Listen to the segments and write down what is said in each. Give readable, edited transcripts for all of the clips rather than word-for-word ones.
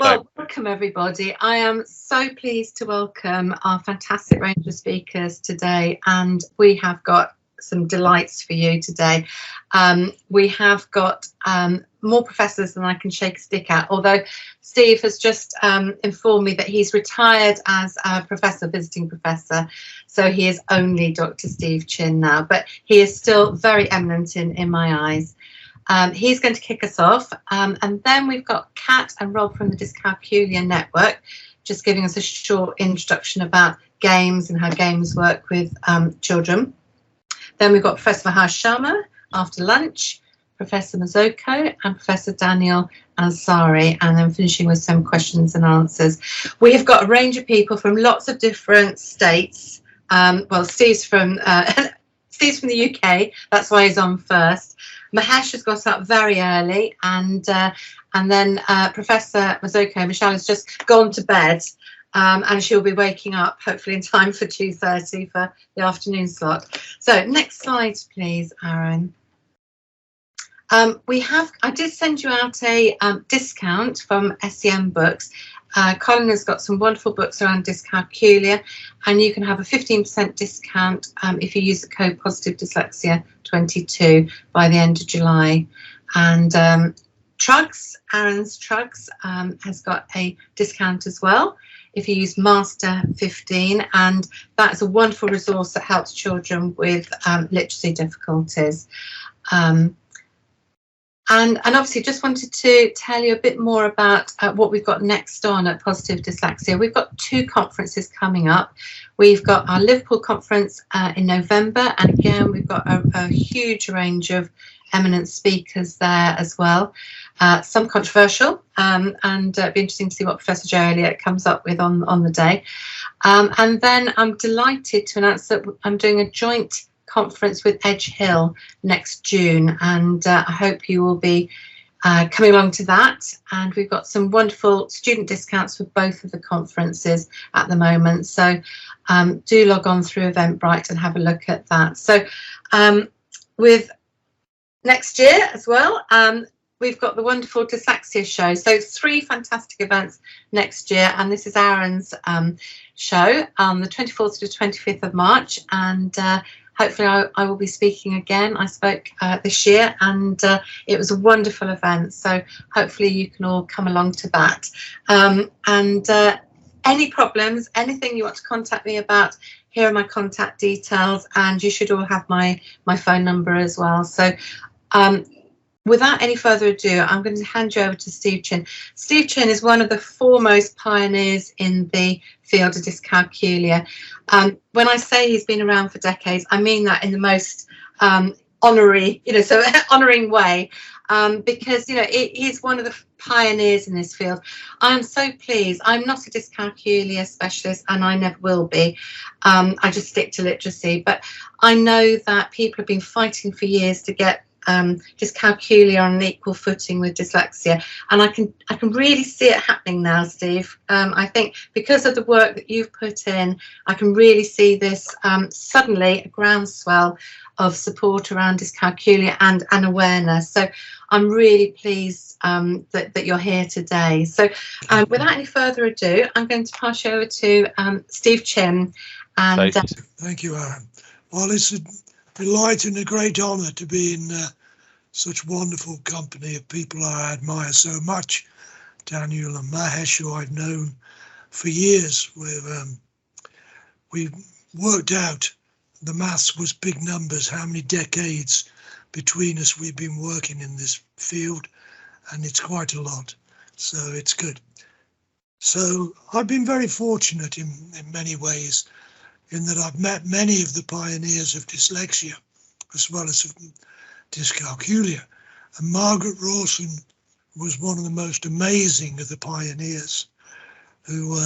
Well, welcome everybody. I am so pleased to welcome our fantastic range of speakers today, and we have got some delights for you today. We have got more professors than I can shake a stick at, although Steve has just informed me that he's retired as a professor, visiting professor, so he is only Dr. Steve Chinn now, but he is still very eminent in my eyes. He's going to kick us off, and then we've got Kat and Rob from the Dyscalculia network, just giving us a short introduction about games and how games work with children. Then we've got Professor Mahesh Sharma after lunch, Professor Mazzocco and Professor Daniel Ansari, and then finishing with some questions and answers. We have got a range of people from lots of different states. Well, Steve's from the UK, that's why he's on first. Mahesh has got up very early, and then Professor Mazzocco, Michelle, has just gone to bed, and she'll be waking up hopefully in time for 2:30 for the afternoon slot. So next slide, please, Aaron. I did send you out a discount from SEM Books. Colin has got some wonderful books around dyscalculia, and you can have a 15% discount if you use the code Positive Dyslexia 22 by the end of July. And Trugs, Aaron's Trugs, has got a discount as well if you use Master 15, and that is a wonderful resource that helps children with literacy difficulties. And obviously just wanted to tell you a bit more about what we've got next on at Positive Dyslexia. We've got two conferences coming up. We've got our Liverpool conference in November, and again we've got a huge range of eminent speakers there as well. Some controversial, and it'd be interesting to see what Professor Joe Elliott comes up with on the day. And then I'm delighted to announce that I'm doing a joint conference with Edge Hill next June, and I hope you will be coming along to that. And we've got some wonderful student discounts for both of the conferences at the moment, so do log on through Eventbrite and have a look at that. So with next year as well, we've got the wonderful Dyslexia show, so 3 fantastic events next year, and this is Aaron's show on the 24th to 25th of March, and hopefully I will be speaking again. I spoke this year, and it was a wonderful event, so hopefully you can all come along to that. And any problems, anything you want to contact me about, here are my contact details, and you should all have my phone number as well. So without any further ado, I'm going to hand you over to Steve Chinn. Steve Chinn is one of the foremost pioneers in the field of dyscalculia. When I say he's been around for decades, I mean that in the most honouring way, because he's one of the pioneers in this field. I'm so pleased. I'm not a dyscalculia specialist, and I never will be. I just stick to literacy, but I know that people have been fighting for years to get dyscalculia on an equal footing with dyslexia, and I can really see it happening now, Steve. I think because of the work that you've put in, I can really see this suddenly a groundswell of support around dyscalculia and awareness. So I'm really pleased that you're here today. So without any further ado, I'm going to pass you over to Steve Chinn. And thank you, Aaron. Well, it's a delight and a great honour to be in such wonderful company of people I admire so much. Daniel and Mahesh, who I've known for years. We've worked out the maths was big numbers, how many decades between us we've been working in this field, and it's quite a lot, so it's good. So I've been very fortunate in many ways, in that I've met many of the pioneers of dyslexia as well as of dyscalculia, and Margaret Rawson was one of the most amazing of the pioneers, who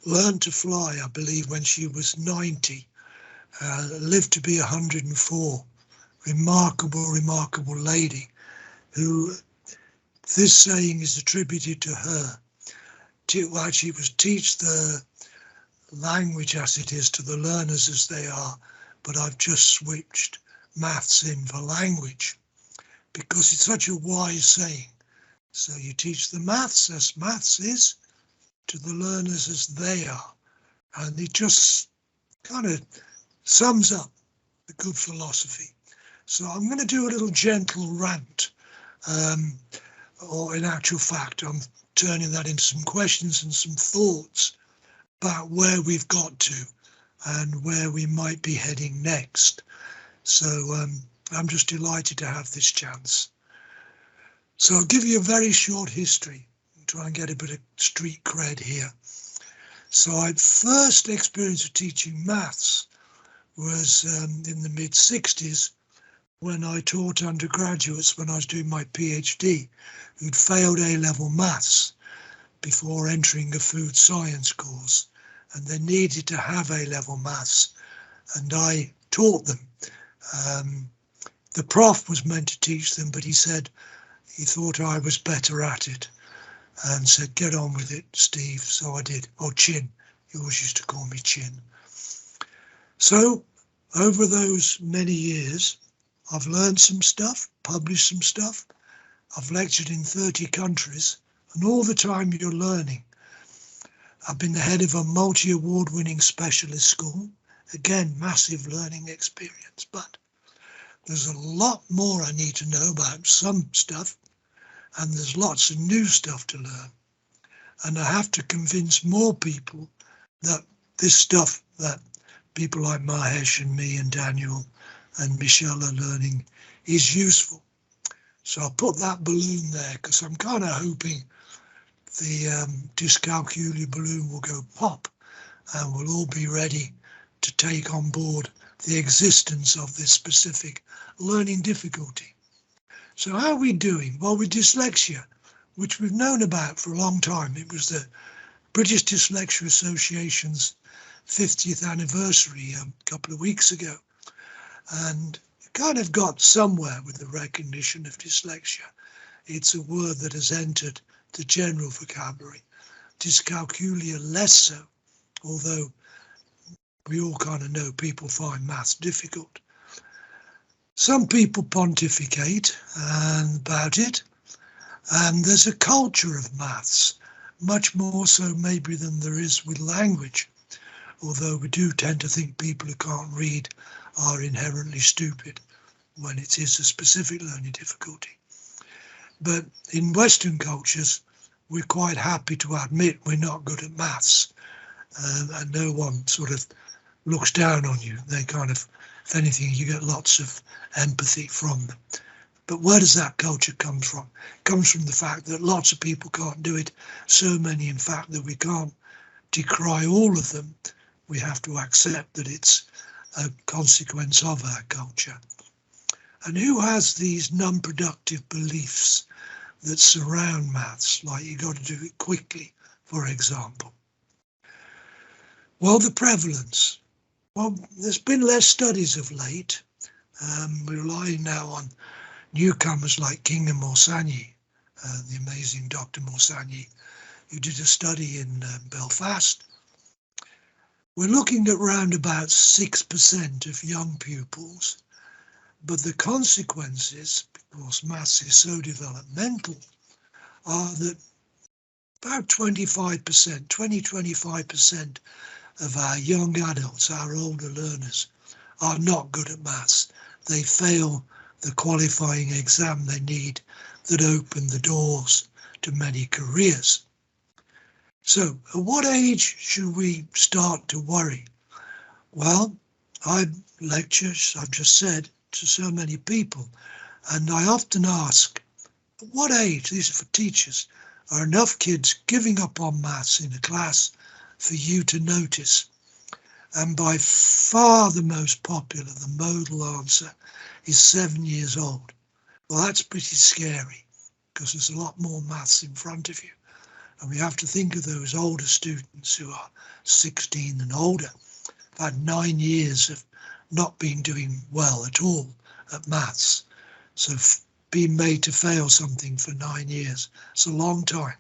learned to fly, I believe, when she was 90, lived to be 104. Remarkable lady, who this saying is attributed to her. She was teach the language as it is to the learners as they are, but I've just switched maths in for language, because it's such a wise saying So you teach the maths as maths is to the learners as they are. And it just kind of sums up the good philosophy. So I'm going to do a little gentle rant, or in actual fact, I'm turning that into some questions and some thoughts about where we've got to and where we might be heading next. So I'm just delighted to have this chance. So I'll give you a very short history and try and get a bit of street cred here. So I first experience of teaching maths was in the mid-60s when I taught undergraduates when I was doing my PhD who'd failed A-level maths before entering a food science course, and they needed to have A-level maths, and I taught them. The prof was meant to teach them, but he said he thought I was better at it and said, get on with it, Steve. So I did. Or Chinn. He always used to call me Chinn. So over those many years, I've learned some stuff, published some stuff. I've lectured in 30 countries, and all the time you're learning. I've been the head of a multi-award winning specialist school. Again, massive learning experience, but there's a lot more I need to know about some stuff, and there's lots of new stuff to learn. And I have to convince more people that this stuff that people like Mahesh and me and Daniel and Michelle are learning is useful. So I'll put that balloon there because I'm kind of hoping the Dyscalculia balloon will go pop and we'll all be ready to take on board the existence of this specific learning difficulty. So how are we doing? Well, with dyslexia, which we've known about for a long time. It was the British Dyslexia Association's 50th anniversary a couple of weeks ago, and it kind of got somewhere with the recognition of dyslexia. It's a word that has entered the general vocabulary. Dyscalculia less so, although we all kind of know people find maths difficult. Some people pontificate about it, and there's a culture of maths, much more so maybe than there is with language, although we do tend to think people who can't read are inherently stupid when it is a specific learning difficulty. But in Western cultures, we're quite happy to admit we're not good at maths, and no one sort of looks down on you. They kind of, if anything, you get lots of empathy from them. But where does that culture come from? It comes from the fact that lots of people can't do it, so many in fact that we can't decry all of them. We have to accept that it's a consequence of our culture. And who has these non-productive beliefs that surround maths, like you got to do it quickly, for example? Well, the prevalence. Well, there's been less studies of late. We're relying now on newcomers like King and Morsani, the amazing Dr. Morsani, who did a study in Belfast. We're looking at around about 6% of young pupils, but the consequences, because maths is so developmental, are that about 25% of our young adults, our older learners, are not good at maths. They fail the qualifying exam they need that open the doors to many careers. So at what age should we start to worry? Well, I lecture, as I've just said, to so many people, and I often ask, at what age, these are for teachers, are enough kids giving up on maths in a class for you to notice? And by far the most popular, the modal answer, is 7 years old. Well, that's pretty scary because there's a lot more maths in front of you. And we have to think of those older students who are 16 and older. I've had 9 years of not been doing well at all at maths. So being made to fail something for 9 years, it's a long time.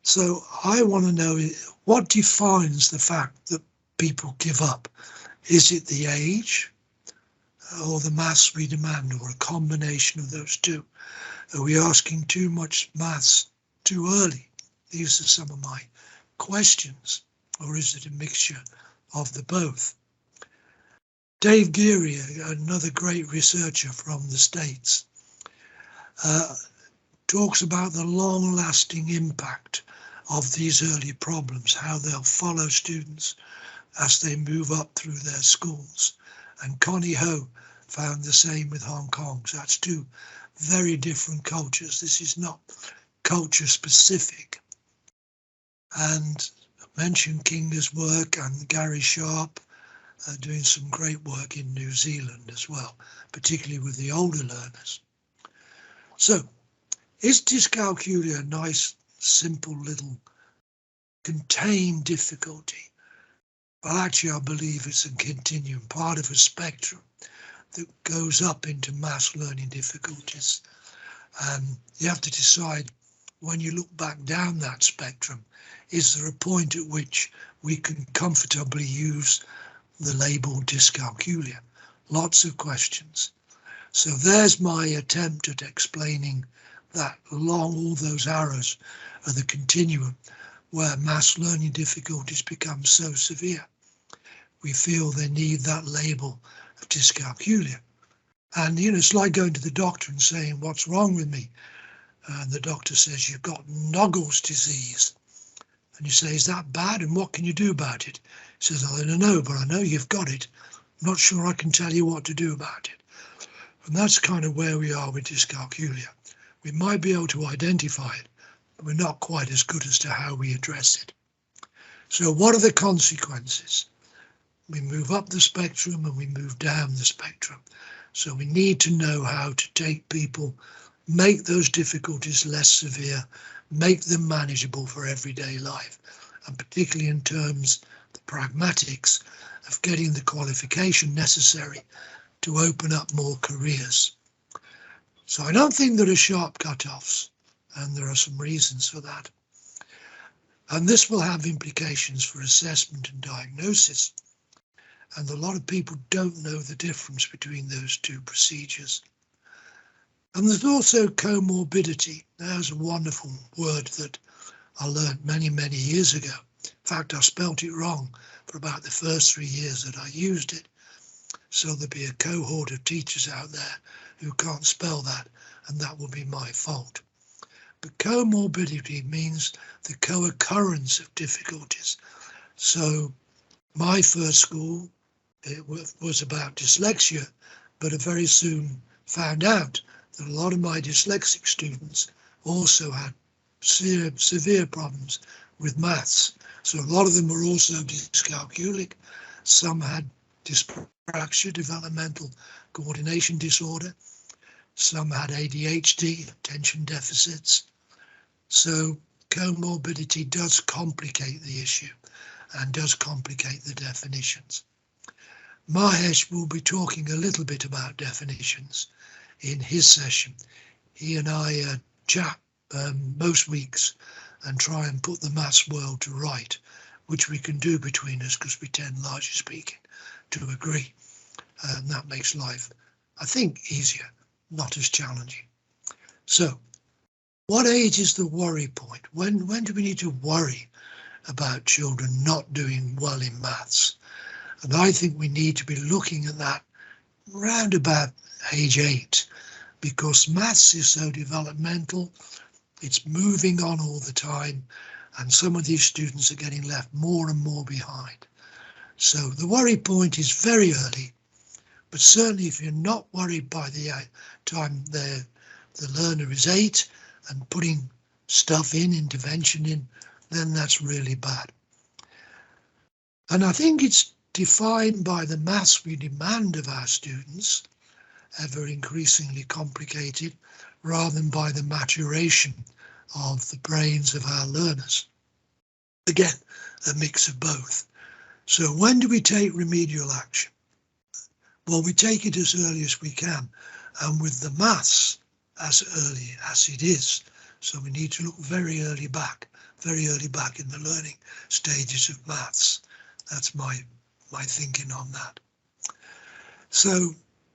So I want to know, what defines the fact that people give up? Is it the age? or the maths we demand, or a combination of those two? Are we asking too much maths too early? These are some of my questions. Or is it a mixture of the both? Dave Geary, another great researcher from the States, talks about the long-lasting impact of these early problems, how they'll follow students as they move up through their schools. And Connie Ho found the same with Hong Kong. So that's two very different cultures. This is not culture specific. And I mentioned Kinga's work and Gary Sharp doing some great work in New Zealand as well, particularly with the older learners. So, is dyscalculia a nice, simple little contained difficulty? Well, actually, I believe it's a continuum, part of a spectrum that goes up into maths learning difficulties. And you have to decide, when you look back down that spectrum, is there a point at which we can comfortably use the label dyscalculia? Lots of questions. So there's my attempt at explaining that along all those arrows of the continuum where maths learning difficulties become so severe, we feel they need that label of dyscalculia. And, you know, it's like going to the doctor and saying, what's wrong with me? And the doctor says, you've got Naegele's disease. And you say, is that bad? And what can you do about it? He says, I don't know, but I know you've got it. I'm not sure I can tell you what to do about it. And that's kind of where we are with dyscalculia. We might be able to identify it, but we're not quite as good as to how we address it. So what are the consequences? We move up the spectrum and we move down the spectrum. So we need to know how to take people, make those difficulties less severe, make them manageable for everyday life, and particularly in terms of the pragmatics of getting the qualification necessary to open up more careers. So I don't think there are sharp cut-offs, and there are some reasons for that. And this will have implications for assessment and diagnosis. And a lot of people don't know the difference between those two procedures. And there's also comorbidity. There's a wonderful word that I learned many, many years ago. In fact, I spelt it wrong for about the first 3 years that I used it. So there'll be a cohort of teachers out there who can't spell that, and that will be my fault. But comorbidity means the co-occurrence of difficulties. So my first school, it was about dyslexia, but I very soon found out that a lot of my dyslexic students also had severe problems with maths. So a lot of them were also dyscalculic. Some had dyspraxia, developmental coordination disorder. Some had ADHD, attention deficits. So comorbidity does complicate the issue and does complicate the definitions. Mahesh will be talking a little bit about definitions in his session. He and I chat most weeks and try and put the maths world to right, which we can do between us because we tend, largely speaking, to agree. And that makes life, I think, easier, not as challenging. So, what age is the worry point? When do we need to worry about children not doing well in maths? And I think we need to be looking at that round about age 8, because maths is so developmental, it's moving on all the time, and some of these students are getting left more and more behind. So the worry point is very early, but certainly if you're not worried by the time the learner is 8 and putting stuff in, intervention in, then that's really bad. And I think it's defined by the maths we demand of our students, ever increasingly complicated, rather than by the maturation of the brains of our learners. Again, a mix of both. So when do we take remedial action? Well, we take it as early as we can, and with the maths as early as it is. So we need to look very early back in the learning stages of maths. That's my thinking on that. So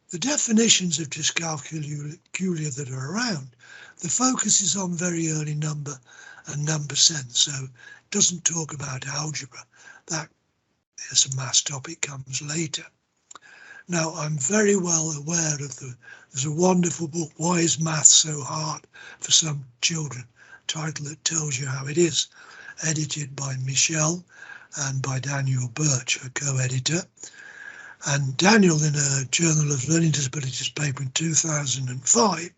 The definitions of dyscalculia that are around, the focus is on very early number and number sense, so it doesn't talk about algebra. That as a maths topic comes later. Now, I'm very well aware of there's a wonderful book, Why is Maths So Hard for Some Children, title that tells you how it is, edited by Michelle and by Daniel Birch, her co-editor. And Daniel, in a Journal of Learning Disabilities paper in 2005,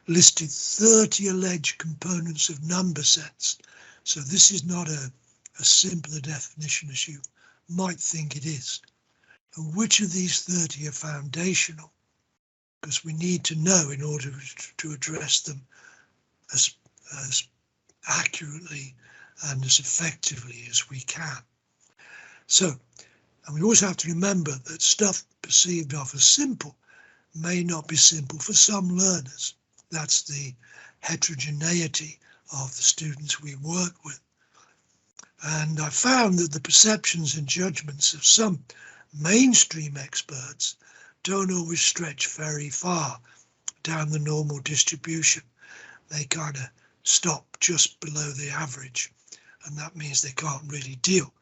listed 30 alleged components of number sets. So this is not a simpler definition as you might think it is. And which of these 30 are foundational? Because we need to know in order to address them as accurately and as effectively as we can. So, and we always have to remember that stuff perceived of as simple may not be simple for some learners. That's the heterogeneity of the students we work with. And I found that the perceptions and judgments of some mainstream experts don't always stretch very far down the normal distribution. They kind of stop just below the average, and that means they can't really deal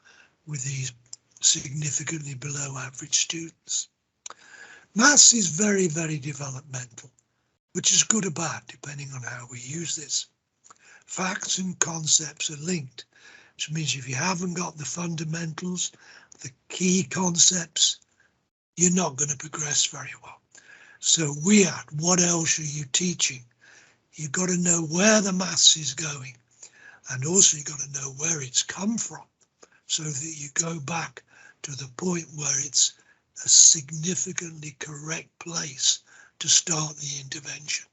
with these significantly below average students. Maths is very, very developmental, which is good or bad depending on how we use this. Facts and concepts are linked, which means if you haven't got the fundamentals, the key concepts, you're not going to progress very well. So what else are you teaching? You've got to know where the maths is going, and also you've got to know where it's come from, so that you go back to the point where it's a significantly correct place to start the intervention.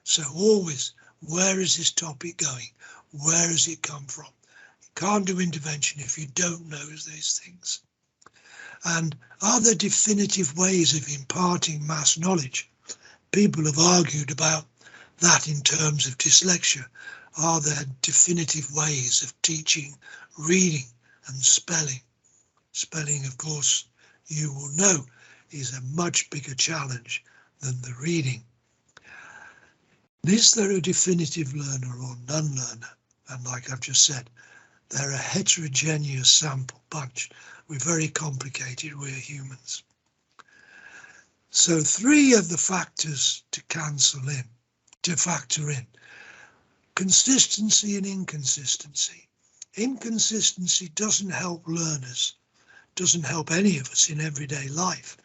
So always, where is this topic going? Where has it come from? You can't do intervention if you don't know these things. And are there definitive ways of imparting maths knowledge? People have argued about that in terms of dyslexia. Are there definitive ways of teaching reading and spelling? Spelling, of course, you will know, is a much bigger challenge than the reading. Is there a definitive learner or non-learner? And like I've just said, they're a heterogeneous sample bunch. We're very complicated, we're humans. So 3 of the factors to factor in. Consistency and inconsistency. Inconsistency doesn't help learners, doesn't help any of us in everyday life.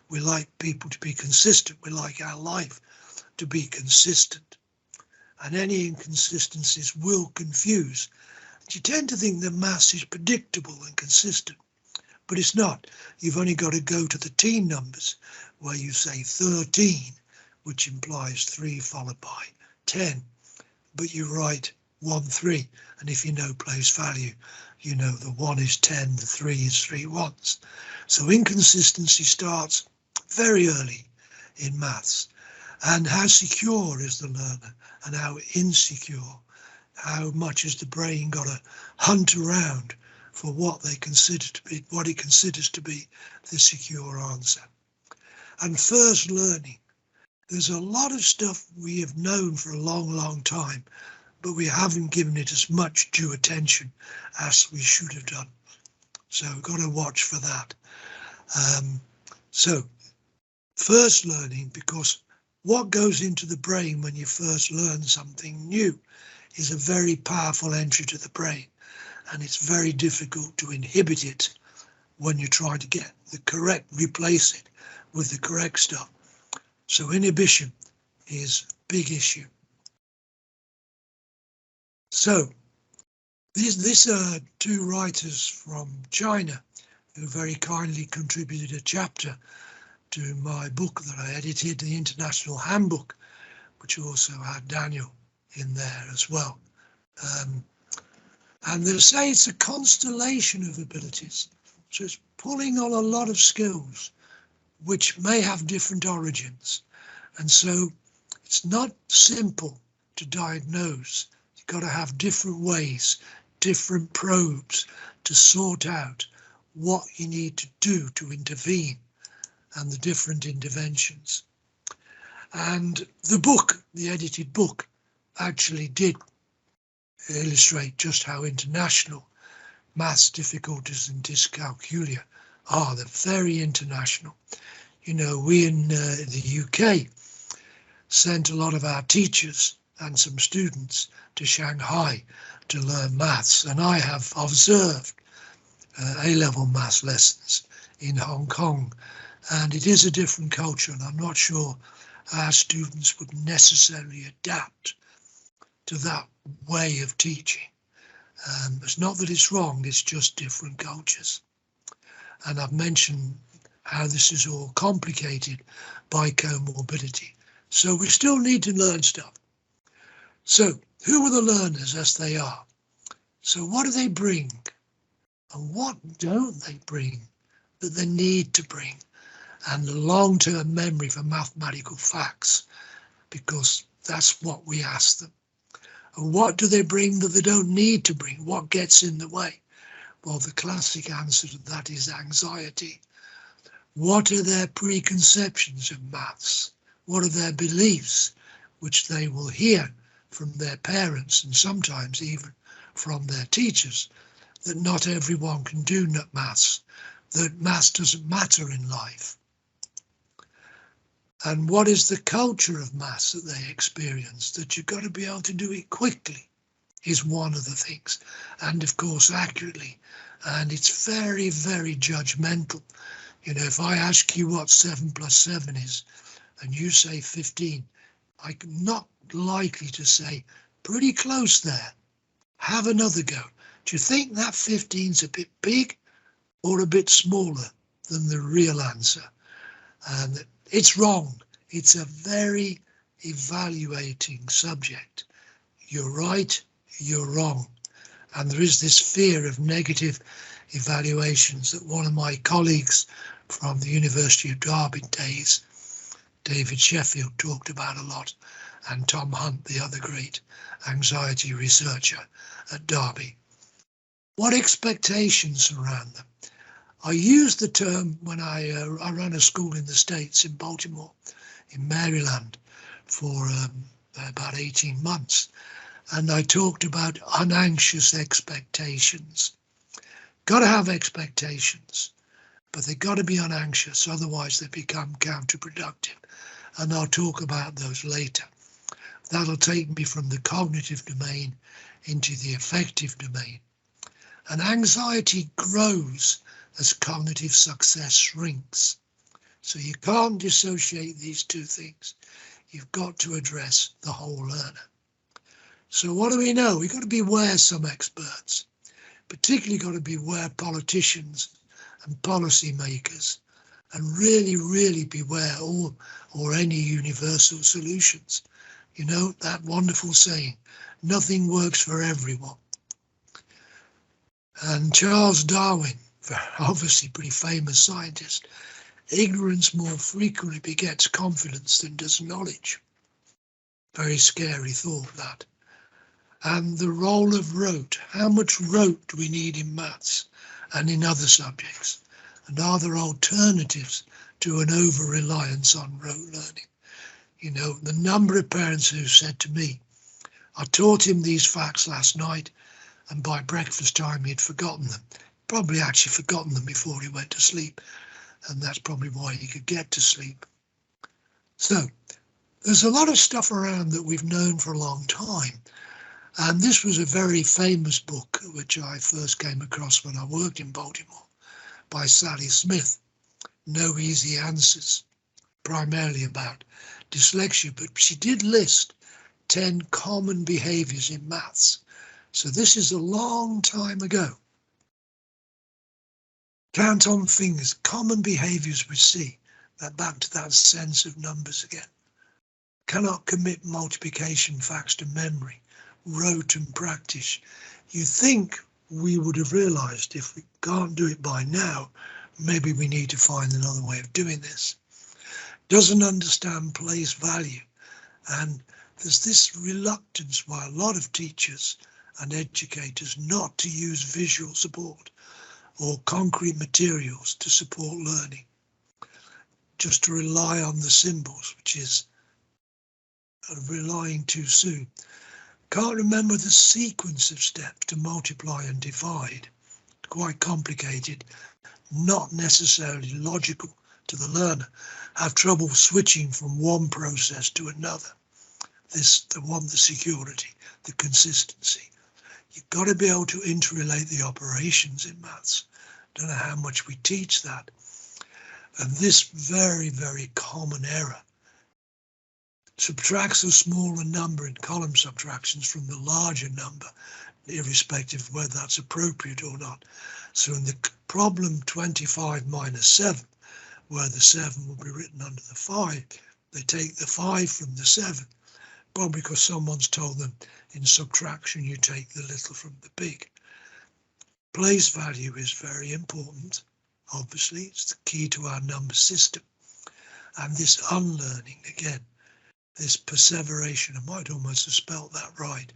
We like people to be consistent. We like our life to be consistent. And any inconsistencies will confuse. You tend to think that maths is predictable and consistent, but it's not. You've only got to go to the team numbers where you say 13, which implies 3 followed by 10, but you write 1, 3. And if you know place value, you know the 1 is 10, the 3 is 3 ones. So inconsistency starts very early in maths. And how secure is the learner and how insecure? How much has the brain got to hunt around for what it considers to be the secure answer? And first learning. There's a lot of stuff we have known for a long, long time, but we haven't given it as much due attention as we should have done. So we've got to watch for that. So first learning, because what goes into the brain when you first learn something new is a very powerful entry to the brain, and it's very difficult to inhibit it when you try to get replace it with the correct stuff. So inhibition is a big issue. So these are 2 writers from China who very kindly contributed a chapter to my book that I edited, the International Handbook, which also had Daniel in there as well. And they say it's a constellation of abilities. So it's pulling on a lot of skills which may have different origins. And so it's not simple to diagnose. You've got to have different ways, different probes to sort out what you need to do to intervene and the different interventions. And the book, the edited book, actually did illustrate just how international maths difficulties in dyscalculia are. They're very international. You know, we in the UK sent a lot of our teachers and some students to Shanghai to learn maths, and I have observed A-level maths lessons in Hong Kong, and it is a different culture, and I'm not sure our students would necessarily adapt to that way of teaching. It's not that it's wrong, it's just different cultures. And I've mentioned how this is all complicated by comorbidity. So we still need to learn stuff. So who are the learners as they are? So what do they bring? And what don't they bring that they need to bring? And the long-term memory for mathematical facts, because that's what we ask them. And what do they bring that they don't need to bring? What gets in the way? Well, the classic answer to that is anxiety. What are their preconceptions of maths? What are their beliefs, which they will hear from their parents and sometimes even from their teachers, that not everyone can do maths, that maths doesn't matter in life? And what is the culture of maths that they experience, that you've got to be able to do it quickly is one of the things, and of course accurately. And it's very, very judgmental. You know, if I ask you what 7 plus 7 is and you say 15, I'm not likely to say pretty close there. Have another go. Do you think that 15's a bit big or a bit smaller than the real answer? And it's wrong. It's a very evaluating subject. You're right, you're wrong. And there is this fear of negative evaluations that one of my colleagues from the University of Derby days, David Sheffield, talked about a lot, and Tom Hunt, the other great anxiety researcher at Derby. What expectations surround them? I used the term when I ran a school in the States, in Baltimore, in Maryland, for about 18 months. And I talked about unanxious expectations. Got to have expectations, but they've got to be unanxious, otherwise they become counterproductive. And I'll talk about those later. That'll take me from the cognitive domain into the affective domain. And anxiety grows as cognitive success shrinks. So you can't dissociate these two things. You've got to address the whole learner. So what do we know? We've got to beware some experts, particularly got to beware politicians and policymakers, and really, really beware all or any universal solutions. You know, that wonderful saying, nothing works for everyone. And Charles Darwin, obviously pretty famous scientist, ignorance more frequently begets confidence than does knowledge. Very scary thought, that. And the role of rote. How much rote do we need in maths and in other subjects? And are there alternatives to an over-reliance on rote learning? You know, the number of parents who said to me, I taught him these facts last night, and by breakfast time he'd forgotten them. Probably actually forgotten them before he went to sleep, and that's probably why he could get to sleep. So there's a lot of stuff around that we've known for a long time. And this was a very famous book, which I first came across when I worked in Baltimore, by Sally Smith, No Easy Answers, primarily about dyslexia, but she did list 10 common behaviours in maths. So this is a long time ago. Count on fingers, common behaviours we see. That back to that sense of numbers again. Cannot commit multiplication facts to memory. Rote and practice. You think we would have realised if we can't do it by now, maybe we need to find another way of doing this. Doesn't understand place value. And there's this reluctance by a lot of teachers and educators not to use visual support or concrete materials to support learning. just to rely on the symbols, which is relying too soon. Can't remember the sequence of steps to multiply and divide. Quite complicated, not necessarily logical to the learner. Have trouble switching from one process to another. They want the security, the consistency. You've got to be able to interrelate the operations in maths. Don't know how much we teach that. And this very, very common error subtracts a smaller number in column subtractions from the larger number, irrespective of whether that's appropriate or not. So in the problem 25 minus 7, where the 7 will be written under the 5, they take the 5 from the 7, probably because someone's told them in subtraction you take the little from the big. Place value is very important. Obviously, it's the key to our number system. And this unlearning, again, this perseveration, I might almost have spelt that right,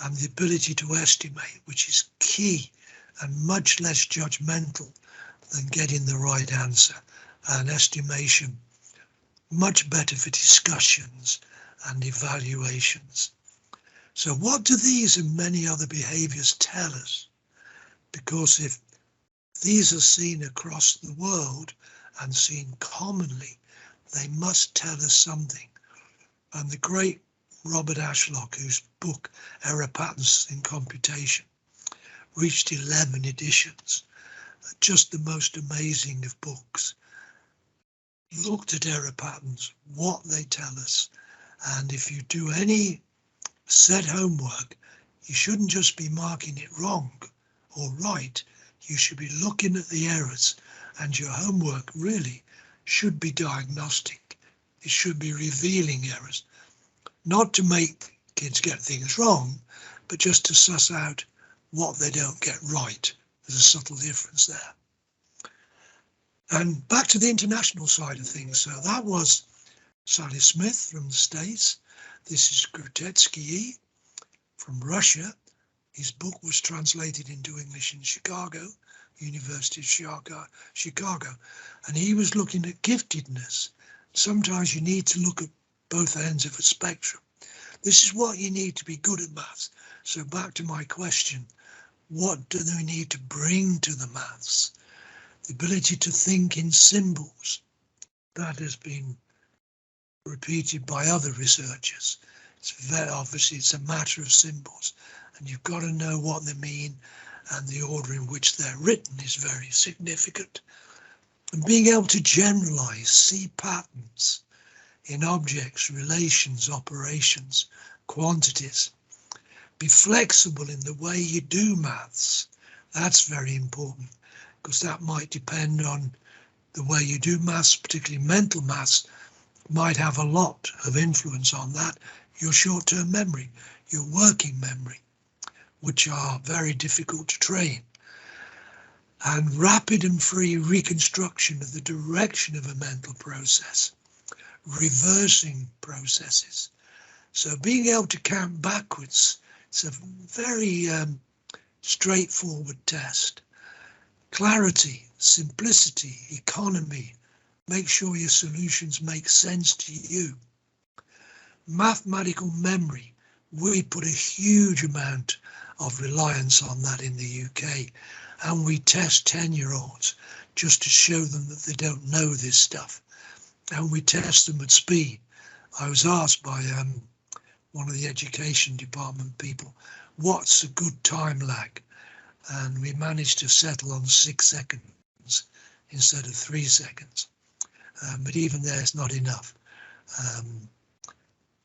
and the ability to estimate, which is key and much less judgmental than getting the right answer. And estimation, much better for discussions and evaluations. So what do these and many other behaviours tell us? Because if these are seen across the world and seen commonly, they must tell us something. And the great Robert Ashlock, whose book Error Patterns in Computation reached 11 editions, just the most amazing of books, looked at error patterns, what they tell us, and if you do any set homework, you shouldn't just be marking it wrong or right, you should be looking at the errors, and your homework really should be diagnostic. It should be revealing errors, not to make kids get things wrong, but just to suss out what they don't get right. There's a subtle difference there. And back to the international side of things. So that was Sally Smith from the States. This is Grutetsky from Russia. His book was translated into English in Chicago, University of Chicago. And he was looking at giftedness. Sometimes you need to look at both ends of a spectrum. This is what you need to be good at maths. So back to my question, what do we need to bring to the maths? The ability to think in symbols. That has been repeated by other researchers. It's very obviously it's a matter of symbols, and you've got to know what they mean, and the order in which they're written is very significant. And being able to generalize, see patterns in objects, relations, operations, quantities. Be flexible in the way you do maths. That's very important, because that might depend on the way you do maths, particularly mental maths, might have a lot of influence on that. Your short-term memory, your working memory, which are very difficult to train. And rapid and free reconstruction of the direction of a mental process, reversing processes. So being able to count backwards, it's a very straightforward test. Clarity, simplicity, economy, make sure your solutions make sense to you. Mathematical memory, we put a huge amount of reliance on that in the UK, and we test 10-year-olds just to show them that they don't know this stuff, and we test them at speed. I was asked by one of the education department people, what's a good time lag? And we managed to settle on 6 seconds instead of 3 seconds. But even there, it's not enough.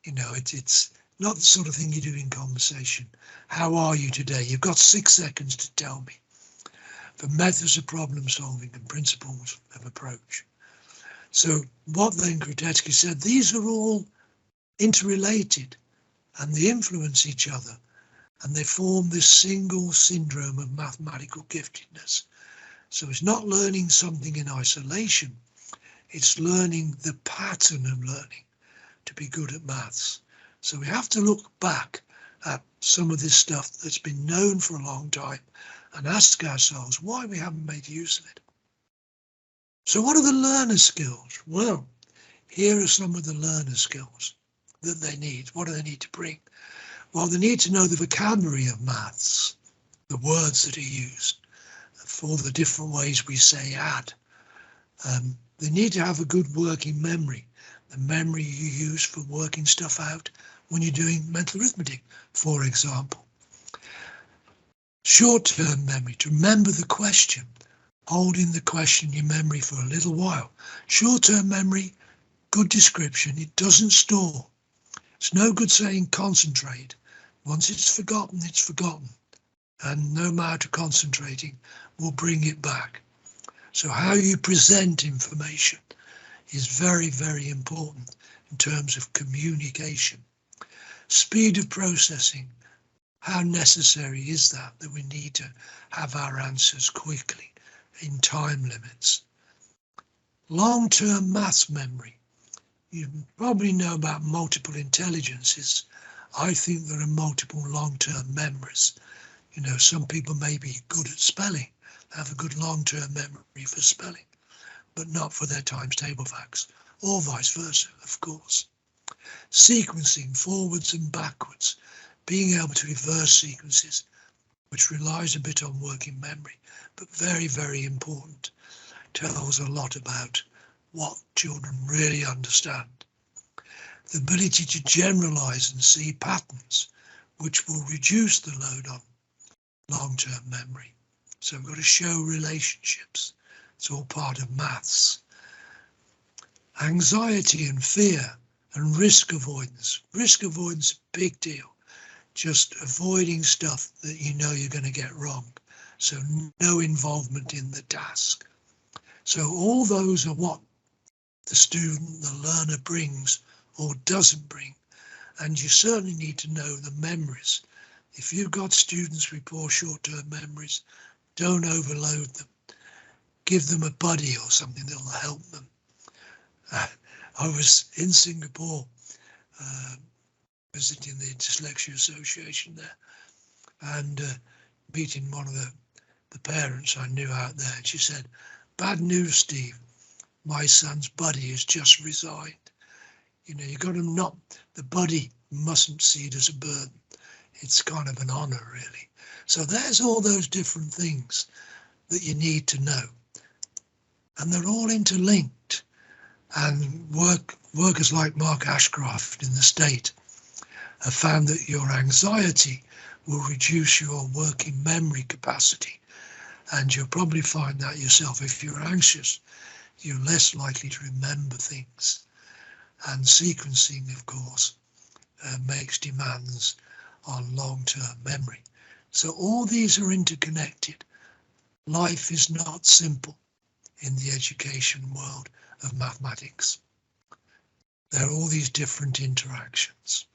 It's not the sort of thing you do in conversation. How are you today? You've got 6 seconds to tell me. For methods of problem solving and principles of approach. So what then Grutetsky said, these are all interrelated and they influence each other, and they form this single syndrome of mathematical giftedness. So it's not learning something in isolation, it's learning the pattern of learning to be good at maths. So we have to look back at some of this stuff that's been known for a long time and ask ourselves why we haven't made use of it. So what are the learner skills? Well, here are some of the learner skills that they need. What do they need to bring? Well, they need to know the vocabulary of maths, the words that are used for the different ways we say add. They need to have a good working memory, the memory you use for working stuff out when you're doing mental arithmetic, for example. Short-term memory, to remember the question, holding the question in your memory for a little while. Short-term memory, good description, it doesn't store. It's no good saying concentrate. Once it's forgotten, it's forgotten. And no amount of concentrating will bring it back. So how you present information is very, very important in terms of communication. Speed of processing, how necessary is that we need to have our answers quickly in time limits. Long-term maths memory. You probably know about multiple intelligences. I think there are multiple long-term memories. You know, some people may be good at spelling, have a good long-term memory for spelling, but not for their times table facts, or vice versa, of course. Sequencing forwards and backwards, being able to reverse sequences, which relies a bit on working memory, but very, very important. Tells a lot about what children really understand. The ability to generalize and see patterns, which will reduce the load on long-term memory. So we've got to show relationships. It's all part of maths. Anxiety and fear and risk avoidance. Risk avoidance, big deal. Just avoiding stuff that you know you're going to get wrong. So no involvement in the task. So all those are what the student, the learner brings or doesn't bring. And you certainly need to know the memories. If you've got students with poor short-term memories, don't overload them. Give them a buddy or something that will help them. I was in Singapore visiting the Dyslexia Association there and meeting one of the parents I knew out there. And she said, "Bad news, Steve. My son's buddy has just resigned." You know, you've got to not, the buddy mustn't see it as a burden. It's kind of an honour, really. So there's all those different things that you need to know. And they're all interlinked. And workers like Mark Ashcroft in the State have found that your anxiety will reduce your working memory capacity. And you'll probably find that yourself. If you're anxious, you're less likely to remember things. And sequencing, of course, makes demands on long-term memory. So all these are interconnected. Life is not simple in the education world of mathematics. There are all these different interactions.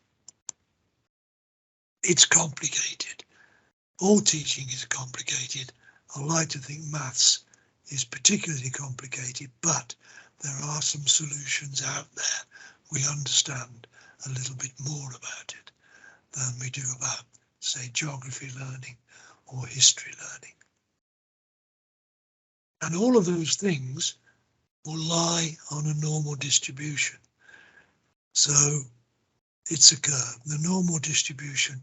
It's complicated. All teaching is complicated. I like to think maths is particularly complicated, but there are some solutions out there. We understand a little bit more about it than we do about, say, geography learning or history learning. And all of those things will lie on a normal distribution. So it's a curve. The normal distribution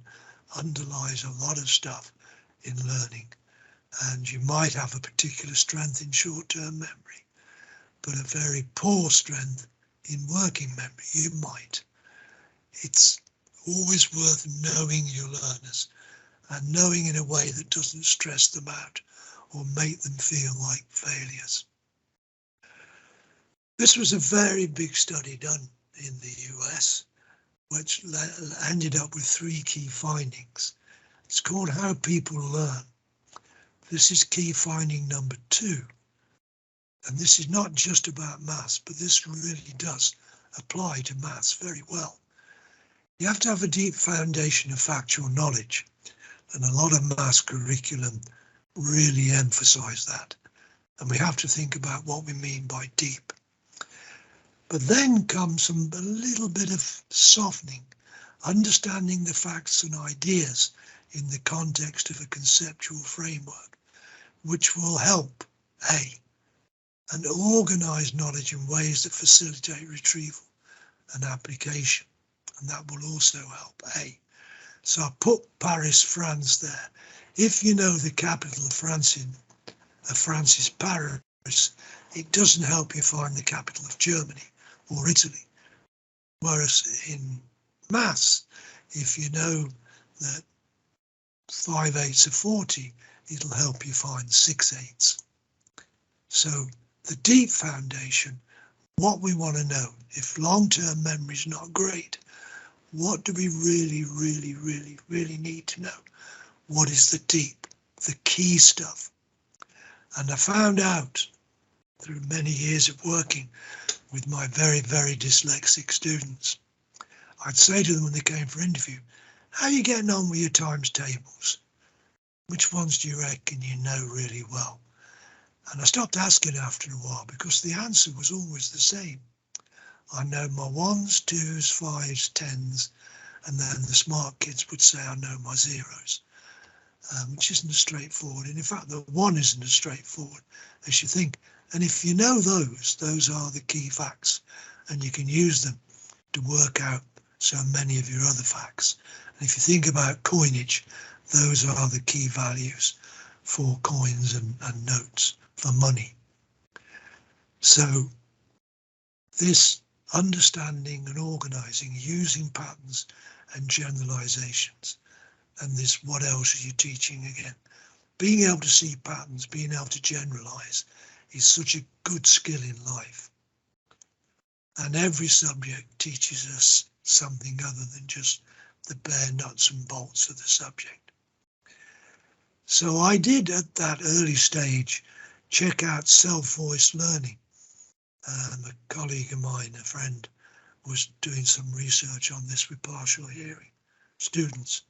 underlies a lot of stuff in learning. And you might have a particular strength in short-term memory, but a very poor strength in working memory. You might. It's always worth knowing your learners and knowing in a way that doesn't stress them out or make them feel like failures. This was a very big study done in the US, which ended up with 3 key findings. It's called How People Learn. This is key finding number 2. And this is not just about maths, but this really does apply to maths very well. You have to have a deep foundation of factual knowledge, and a lot of maths curriculum really emphasize that. And we have to think about what we mean by deep. But then comes a little bit of softening, understanding the facts and ideas in the context of a conceptual framework, which will help, A, and organise knowledge in ways that facilitate retrieval and application. And that will also help A. So I put Paris, France there. If you know the capital of France is Paris, it doesn't help you find the capital of Germany or Italy. Whereas in maths, if you know that 5/8 are 40, it'll help you find 6/8. So the deep foundation, what we want to know, if long-term memory is not great, what do we really need to know? What is the deep, the key stuff? And I found out through many years of working with my very dyslexic students, I'd say to them when they came for interview, how are you getting on with your times tables? Which ones do you reckon you know really well? And I stopped asking after a while because the answer was always the same. I know my 1s, 2s, 5s, 10s, and then the smart kids would say I know my 0s, which isn't as straightforward. And in fact, the 1 isn't as straightforward as you think. And if you know those are the key facts, and you can use them to work out so many of your other facts. And if you think about coinage, those are the key values for coins and notes, for money. So this understanding and organising, using patterns and generalisations, and this what else are you teaching again? Being able to see patterns, being able to generalise is such a good skill in life. And every subject teaches us something other than just the bare nuts and bolts of the subject. So I did at that early stage check out self-voice learning. A colleague of mine, a friend, was doing some research on this with partial hearing students,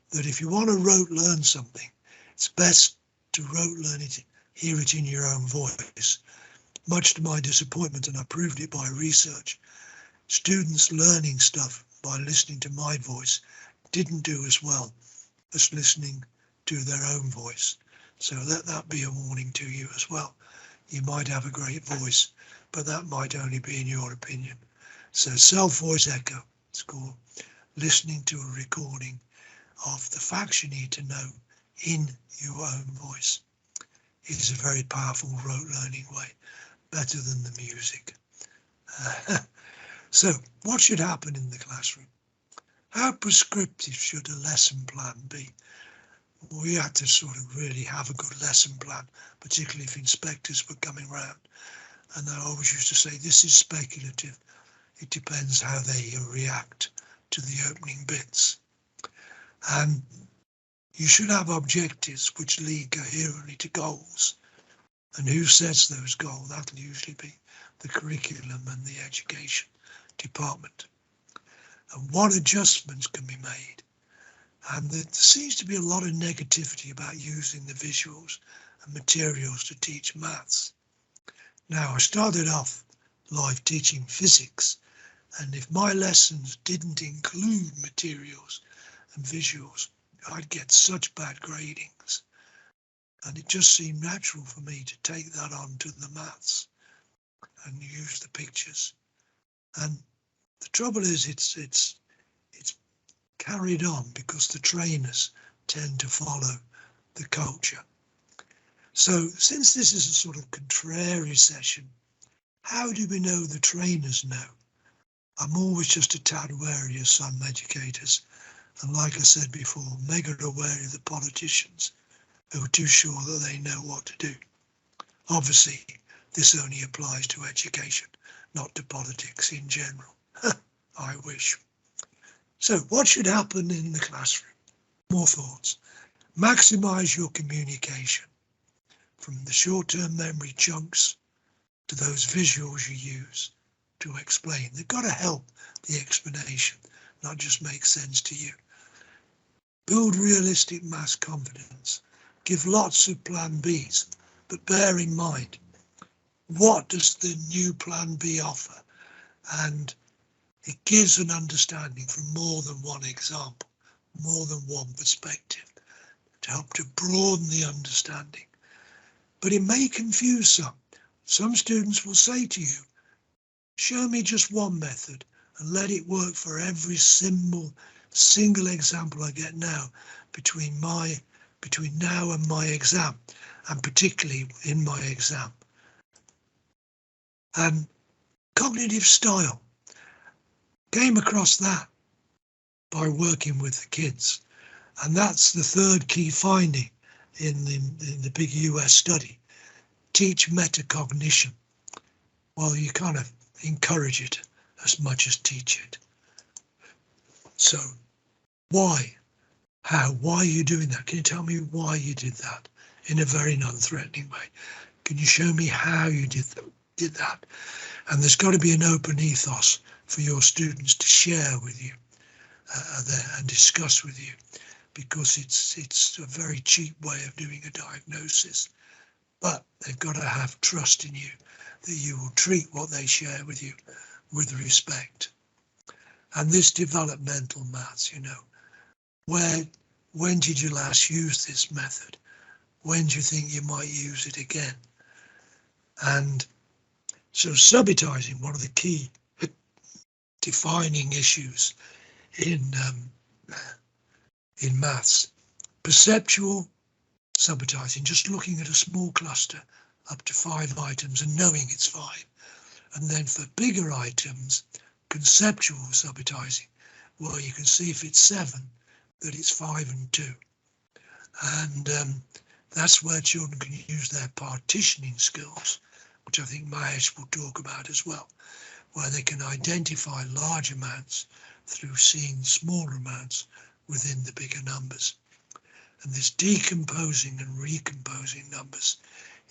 that if you want to rote learn something, it's best to rote learn it, hear it in your own voice. Much to my disappointment, and I proved it by research, students learning stuff by listening to my voice didn't do as well as listening to their own voice. So let that be a warning to you as well. You might have a great voice, but that might only be in your opinion. So self-voice echo, it's called, listening to a recording of the facts you need to know in your own voice, is a very powerful rote learning way, better than the music. So what should happen in the classroom? How prescriptive should a lesson plan be? We had to sort of really have a good lesson plan, particularly if inspectors were coming round. And I always used to say, this is speculative. It depends how they react to the opening bits. And you should have objectives which lead coherently to goals. And who sets those goals? That'll usually be the curriculum and the education department. And what adjustments can be made? And there seems to be a lot of negativity about using the visuals and materials to teach maths. Now, I started off live teaching physics, and if my lessons didn't include materials and visuals, I'd get such bad gradings. And it just seemed natural for me to take that on to the maths and use the pictures. And the trouble is it's carried on because the trainers tend to follow the culture. So since this is a sort of contrary session, how do we know the trainers know? I'm always just a tad wary of some educators, and like I said before, mega wary of the politicians who are too sure that they know what to do. Obviously, this only applies to education, not to politics in general. I wish. So what should happen in the classroom? More thoughts. Maximise your communication, from the short-term memory chunks to those visuals you use to explain. They've got to help the explanation, not just make sense to you. Build realistic maths confidence. Give lots of plan Bs, but bear in mind, what does the new plan B offer? And it gives an understanding from more than one example, more than one perspective, to help to broaden the understanding. But it may confuse some. Some students will say to you, show me just one method and let it work for every single example I get now between now and my exam, and particularly in my exam. And cognitive style, came across that by working with the kids. And that's the third key finding in the big US study. Teach metacognition. Well, you kind of encourage it as much as teach it. So why? How? Why are you doing that? Can you tell me why you did that in a very non-threatening way? Can you show me how you did that? And there's got to be an open ethos for your students to share with you and discuss with you, because it's a very cheap way of doing a diagnosis. But they've got to have trust in you that you will treat what they share with you with respect. And this developmental maths, when did you last use this method? When do you think you might use it again? And so subitizing, one of the key defining issues in maths, perceptual subitizing, just looking at a small cluster up to 5 items and knowing it's 5. And then for bigger items, conceptual subitizing, well, you can see if it's 7, that it's 5 and 2. And that's where children can use their partitioning skills, which I think Mahesh will talk about as well, where they can identify large amounts through seeing smaller amounts within the bigger numbers. And this decomposing and recomposing numbers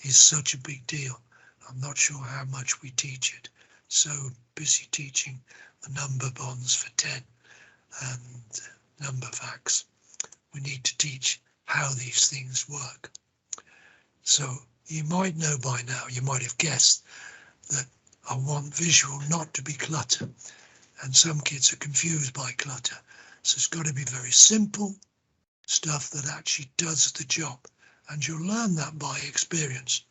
is such a big deal. I'm not sure how much we teach it. So busy teaching the number bonds for 10 and number facts. We need to teach how these things work. So you might know by now, you might have guessed that I want visual not to be clutter. And some kids are confused by clutter. So it's got to be very simple stuff that actually does the job. And you'll learn that by experience.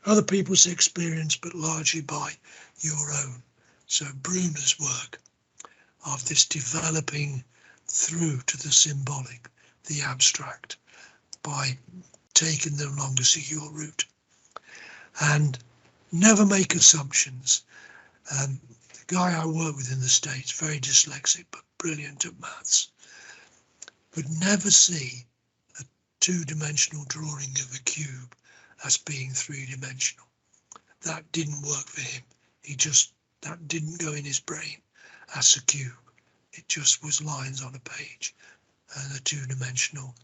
Other people's experience, but largely by your own. So Bruner's work of this developing through to the symbolic, the abstract, by taking them along to see your route. And never make assumptions. The guy I work with in the States, very dyslexic, but brilliant at maths, would never see a 2-dimensional drawing of a cube as being 3-dimensional. That didn't work for him. That didn't go in his brain as a cube. It just was lines on a page and a 2-dimensional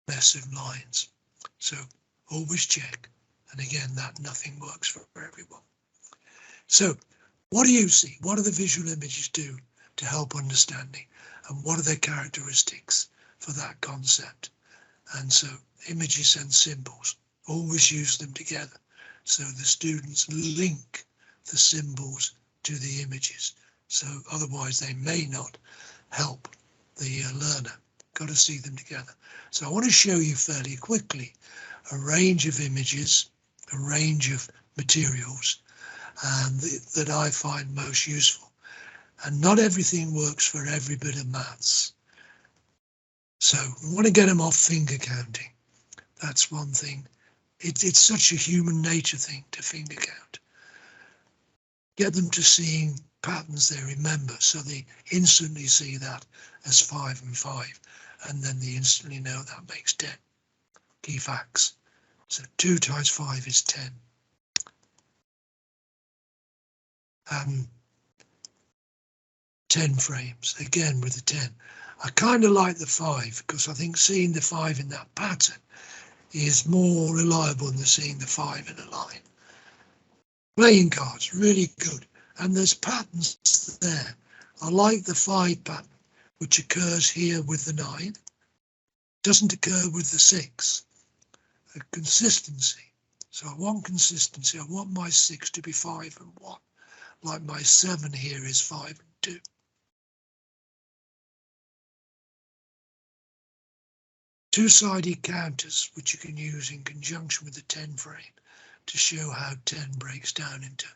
mess of lines. So always check. And again, that nothing works for everyone. So what do you see? What do the visual images do to help understanding? And what are their characteristics for that concept? And so images and symbols, always use them together. So the students link the symbols to the images. So otherwise they may not help the learner. Got to see them together. So I want to show you fairly quickly a range of images, a range of materials that I find most useful. And not everything works for every bit of maths. So we want to get them off finger counting. That's one thing. It's such a human nature thing to finger count. Get them to seeing patterns they remember, so they instantly see that as 5 and 5, and then they instantly know that makes 10. Key facts. So 2 times 5 is 10. 10 frames, again with the 10. I kind of like the 5 because I think seeing the 5 in that pattern is more reliable than seeing the 5 in a line. Playing cards, really good. And there's patterns there. I like the 5 pattern, which occurs here with the 9. Doesn't occur with the 6. A consistency. So I want consistency. I want my 6 to be 5 and 1. Like my 7 here is 5 and 2. Two-sided counters, which you can use in conjunction with the 10 frame, to show how 10 breaks down into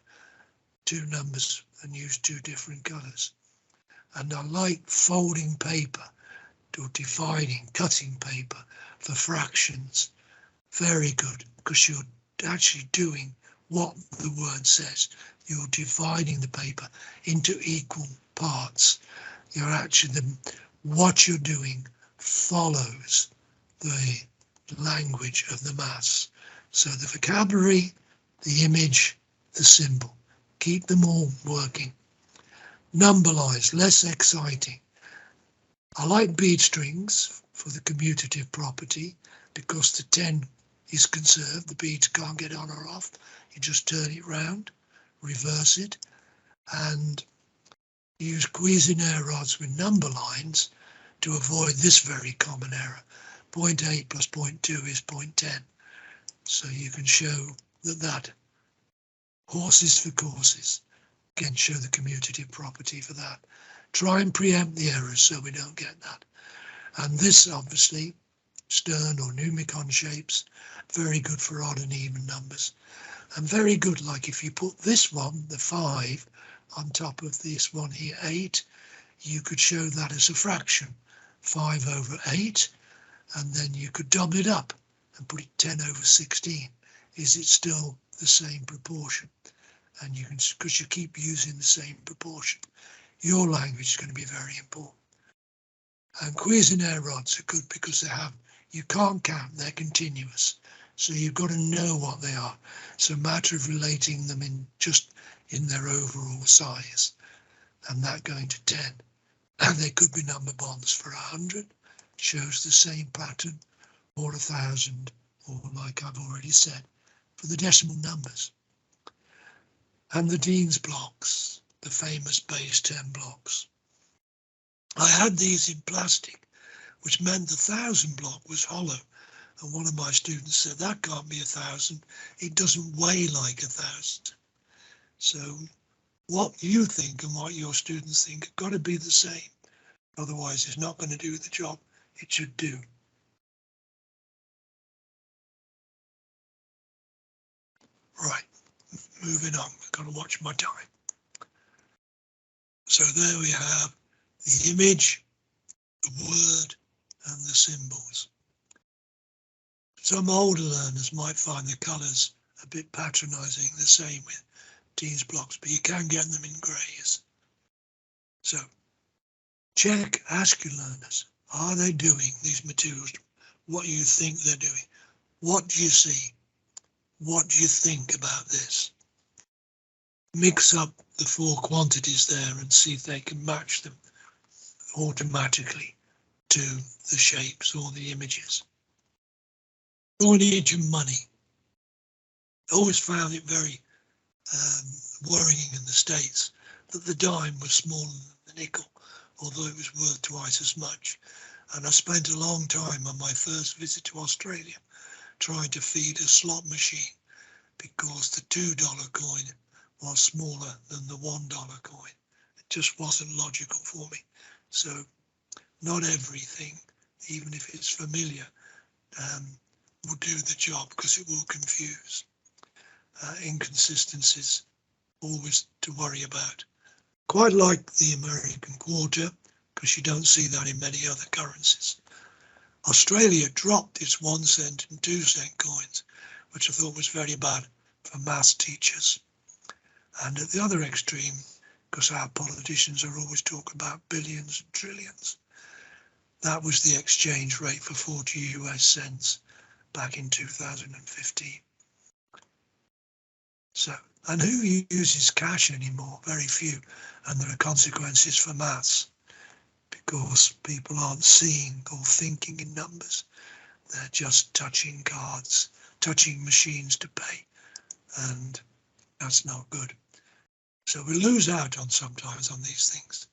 two numbers and use two different colours. And I like folding paper or dividing, cutting paper for fractions. Very good, because you're actually doing what the word says. You're dividing the paper into equal parts. You're actually, what you're doing follows the language of the maths. So the vocabulary, the image, the symbol. Keep them all working. Number lines, less exciting. I like bead strings for the commutative property because the 10 is conserved. The beads can't get on or off. You just turn it round, reverse it, and use Cuisenaire rods with number lines to avoid this very common error. 0.8 plus 0.2 is 0.10. So you can show that horses for courses. Again, show the commutative property for that. Try and preempt the errors so we don't get that. And this, obviously, Stern or Numicon shapes, very good for odd and even numbers. And very good, like if you put this one, the 5, on top of this one here, 8, you could show that as a fraction, 5 over 8, and then you could double it up and put it 10 over 16. Is it still the same proportion? And you can, because you keep using the same proportion, your language is going to be very important. And Cuisenaire rods are good because they have, you can't count, they're continuous. So you've got to know what they are. It's a matter of relating them in just in their overall size. And that going to 10. And they could be number bonds for 100, shows the same pattern, or 1,000, or like I've already said, for the decimal numbers. And the Dean's blocks, the famous base 10 blocks. I had these in plastic, which meant the 1,000 block was hollow. And one of my students said, that can't be 1,000. It doesn't weigh like 1,000. So what you think and what your students think have got to be the same. Otherwise, it's not going to do the job it should do. Right, moving on. I've got to watch my time. So there we have the image, the word, and the symbols. Some older learners might find the colours a bit patronising, the same with Dean's blocks, but you can get them in greys. So check, ask your learners, are they doing these materials what you think they're doing? What do you see? What do you think about this? Mix up the four quantities there and see if they can match them automatically to the shapes or the images. Coinage and money. I always found it very worrying in the States that the dime was smaller than the nickel, although it was worth twice as much. And I spent a long time on my first visit to Australia trying to feed a slot machine because the $2 coin was smaller than the $1 coin. It just wasn't logical for me. So not everything, even if it's familiar, will do the job because it will confuse. Inconsistencies, always to worry about. Quite like the American quarter, because you don't see that in many other currencies. Australia dropped its 1 cent and 2 cent coins, which I thought was very bad for maths teachers. And at the other extreme, because our politicians are always talking about billions and trillions, that was the exchange rate for 40 US cents back in 2015. So, and who uses cash anymore? Very few. And there are consequences for maths because people aren't seeing or thinking in numbers. They're just touching cards, touching machines to pay. And that's not good. So we lose out on sometimes on these things.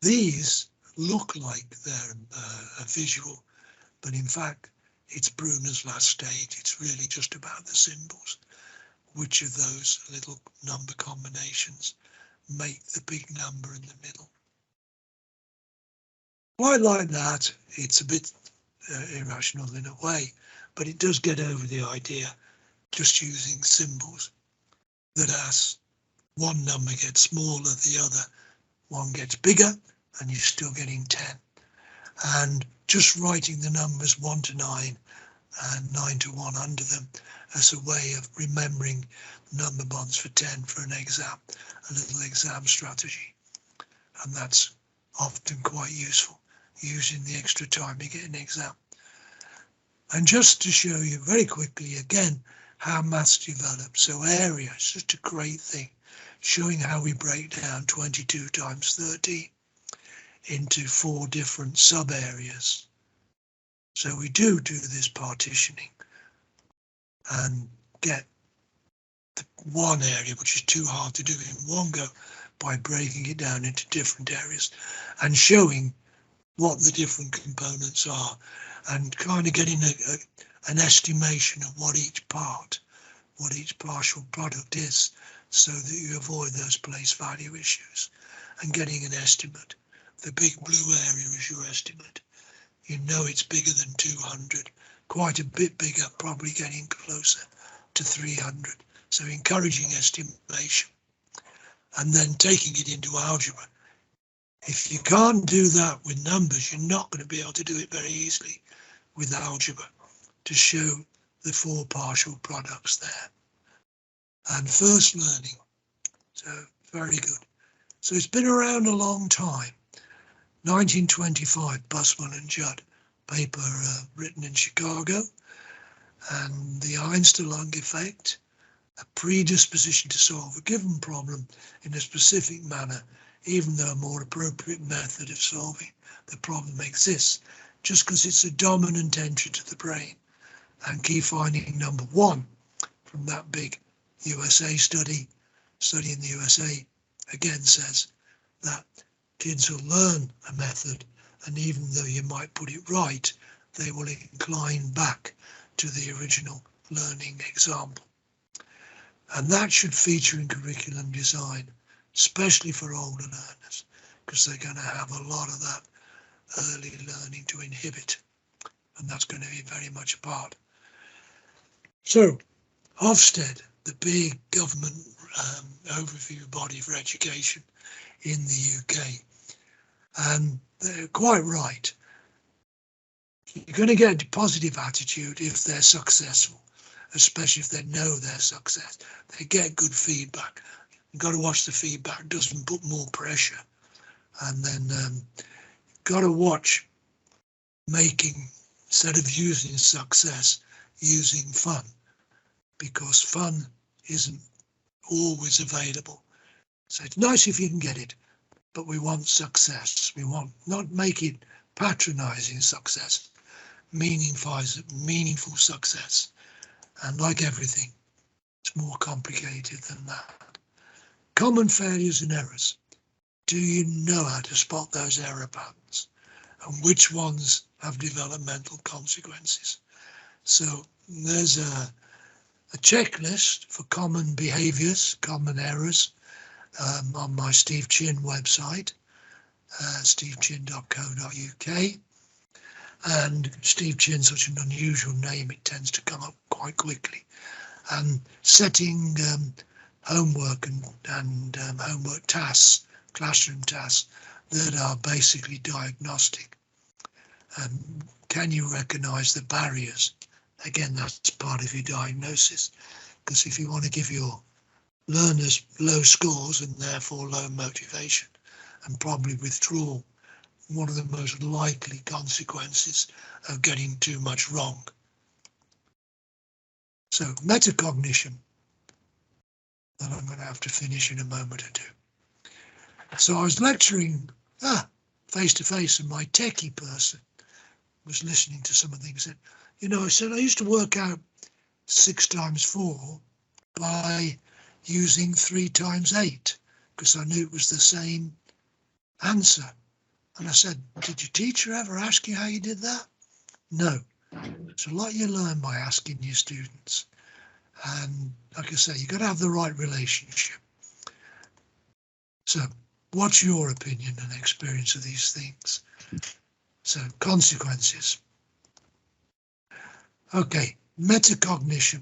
These look like they're a visual, but in fact, it's Bruner's last stage. It's really just about the symbols. Which of those little number combinations make the big number in the middle? Quite like that. It's a bit irrational in a way, but it does get over the idea. just using symbols, that as one number gets smaller, the other one gets bigger, and you're still getting 10. And just writing the numbers 1 to 9 and 9 to 1 under them as a way of remembering number bonds for 10 for an exam, a little exam strategy. And that's often quite useful, using the extra time you get in the exam. And just to show you very quickly again how maths develops. So area is just a great thing, showing how we break down 22 times 13 into 4 different sub areas. So we do this partitioning and get the one area, which is too hard to do in one go, by breaking it down into different areas and showing what the different components are, and kind of getting an estimation of what each partial product is, so that you avoid those place value issues, and getting an estimate. The big blue area is your estimate. You know it's bigger than 200, quite a bit bigger, probably getting closer to 300. So encouraging estimation, and then taking it into algebra. If you can't do that with numbers, you're not going to be able to do it very easily with algebra, to show the 4 partial products there. And first learning, so very good. So it's been around a long time. 1925, Buswell and Judd, paper written in Chicago, and the Einstein-Lung effect, a predisposition to solve a given problem in a specific manner, even though a more appropriate method of solving the problem exists, just because it's a dominant entry to the brain. And key finding number 1 from that big USA study in the USA, again says that kids will learn a method, and even though you might put it right, they will incline back to the original learning example. And that should feature in curriculum design, especially for older learners, because they're going to have a lot of that early learning to inhibit, and that's going to be very much a part. So Ofsted, the big government overview body for education in the UK, and they're quite right. You're going to get a positive attitude if they're successful, especially if they know their success. They get good feedback. You've got to watch the feedback, doesn't put more pressure. And then got to watch making, instead of using success, using fun, because fun isn't always available. So it's nice if you can get it, but we want success. We want, not make it patronizing success, meaningful success. And like everything, it's more complicated than that. Common failures and errors. Do you know how to spot those error patterns, and which ones have developmental consequences? So there's a checklist for common behaviors, common errors, on my Steve Chinn website, stevechin.co.uk. And Steve Chinn's such an unusual name, it tends to come up quite quickly. And setting homework and homework tasks, classroom tasks, that are basically diagnostic. Can you recognise the barriers? Again, that's part of your diagnosis, because if you want to give your learners low scores and therefore low motivation and probably withdrawal, one of the most likely consequences of getting too much wrong. So metacognition, that I'm going to have to finish in a moment or two. So I was lecturing face to face, and my techie person was listening to some of the things. I said I used to work out 6 times 4 by using 3 times 8, because I knew it was the same answer. And I said, did your teacher ever ask you how you did that? No. So like you learn by asking your students. And like I say, you've got to have the right relationship. So what's your opinion and experience of these things? So consequences. Okay, metacognition.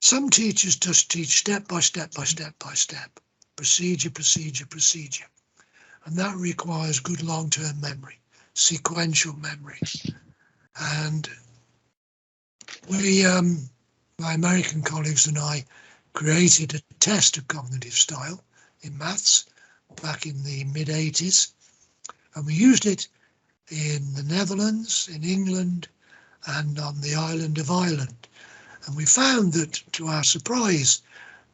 Some teachers just teach step by step by step by step, procedure, procedure, procedure. And that requires good long-term memory, sequential memory. And we, my American colleagues and I, created a test of cognitive style in maths back in the mid-80s. And we used it in the Netherlands, in England, and on the island of Ireland. And we found that, to our surprise,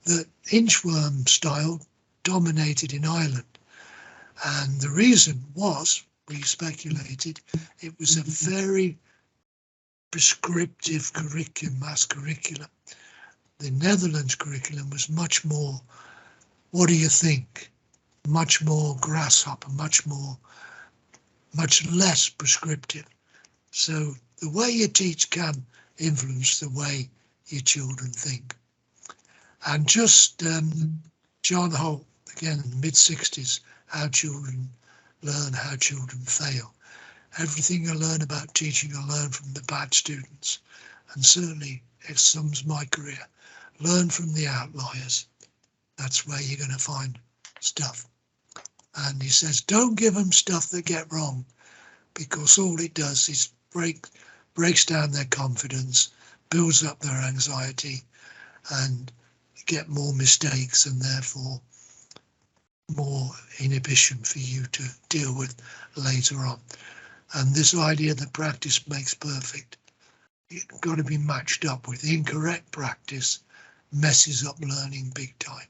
that inchworm style dominated in Ireland. And the reason was, we speculated, it was a very prescriptive curriculum, maths curriculum. The Netherlands curriculum was much more, what do you think? Much more grasshopper, much less prescriptive. So the way you teach can influence the way your children think. And just John Holt, again in the mid-60s, How Children Learn, How Children Fail. Everything you learn about teaching, you learn from the bad students. And certainly, it sums my career. Learn from the outliers. That's where you're going to find stuff. And he says, don't give them stuff they get wrong, because all it does is breaks down their confidence, builds up their anxiety, and get more mistakes and therefore more inhibition for you to deal with later on. And this idea that practice makes perfect, it's got to be matched up with incorrect practice, messes up learning big time.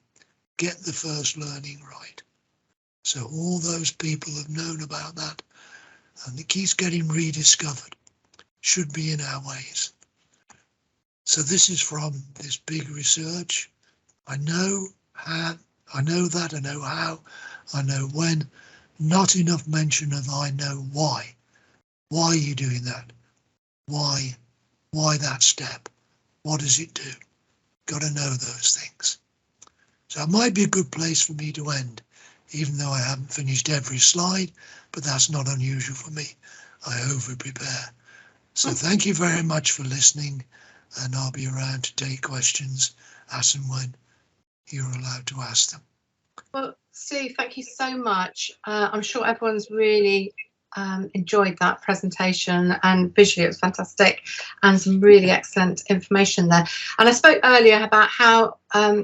Get the first learning right. So all those people have known about that, and it keeps getting rediscovered. Should be in our ways. So this is from this big research. I know how, I know that, I know how, I know when. Not enough mention of I know why. Why are you doing that? Why that step? What does it do? Got to know those things. So it might be a good place for me to end, even though I haven't finished every slide, but that's not unusual for me. I over-prepare. So thank you very much for listening, and I'll be around to take questions as and when you're allowed to ask them. Well, Steve, thank you so much. I'm sure everyone's really enjoyed that presentation, and visually it was fantastic and some really excellent information there. And I spoke earlier about how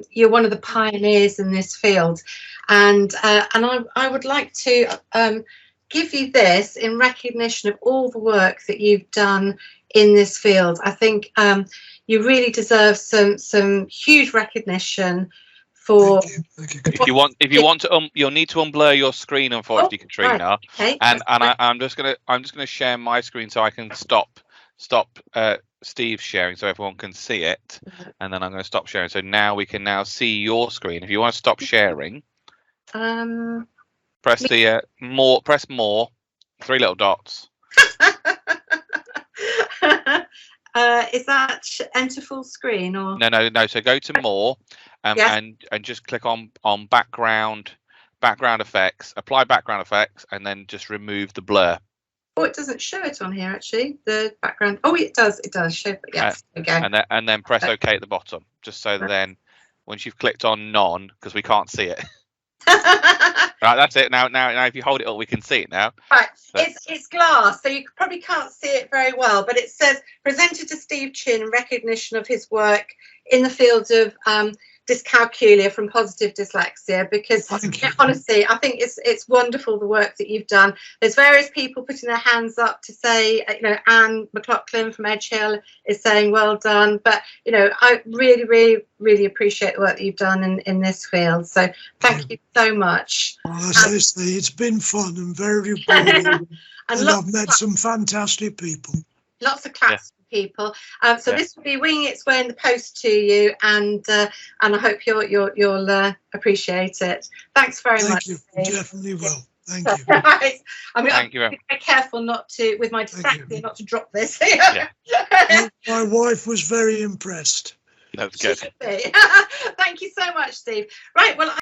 you're one of the pioneers in this field, and I would like to give you this in recognition of all the work that you've done in this field. I think you really deserve some huge recognition for. Thank you. If you want to, you'll need to unblur your screen, unfortunately, Katrina. Right. Okay. I'm just gonna share my screen so I can stop Steve's sharing so everyone can see it, and then I'm going to stop sharing. So now we can now see your screen. If you want to stop sharing, press the more. Press more. 3 little dots. Is that enter full screen or? No. So go to more, Yes. and just click on background effects. Apply background effects, and then just remove the blur. Oh, it doesn't show it on here actually. The background. Oh, it does. It does show. Yes. Okay. And then press OK at the bottom, just so that then once you've clicked on none, because we can't see it. Right, that's it. Now if you hold it up, we can see it now. Right, So, it's glass, so you probably can't see it very well, but it says presented to Steve Chinn in recognition of his work in the field of dyscalculia from positive dyslexia, because honestly, I think it's wonderful the work that you've done. There's various people putting their hands up to say, Anne McLaughlin from Edge Hill is saying well done, but I really appreciate the work that you've done in this field. So thank you so much. Well, it's been fun and very rewarding, and I've met some fantastic people. Lots of claps for people. So this will be winging its way in the post to you, and I hope you'll appreciate it. Thanks very much. Thank you. Definitely will. Thank you. Right. I mean, Thank you. I'm very careful not to, with my dyslexia, not to drop this. My wife was very impressed. That's good. Thank you so much, Steve. Right. Well.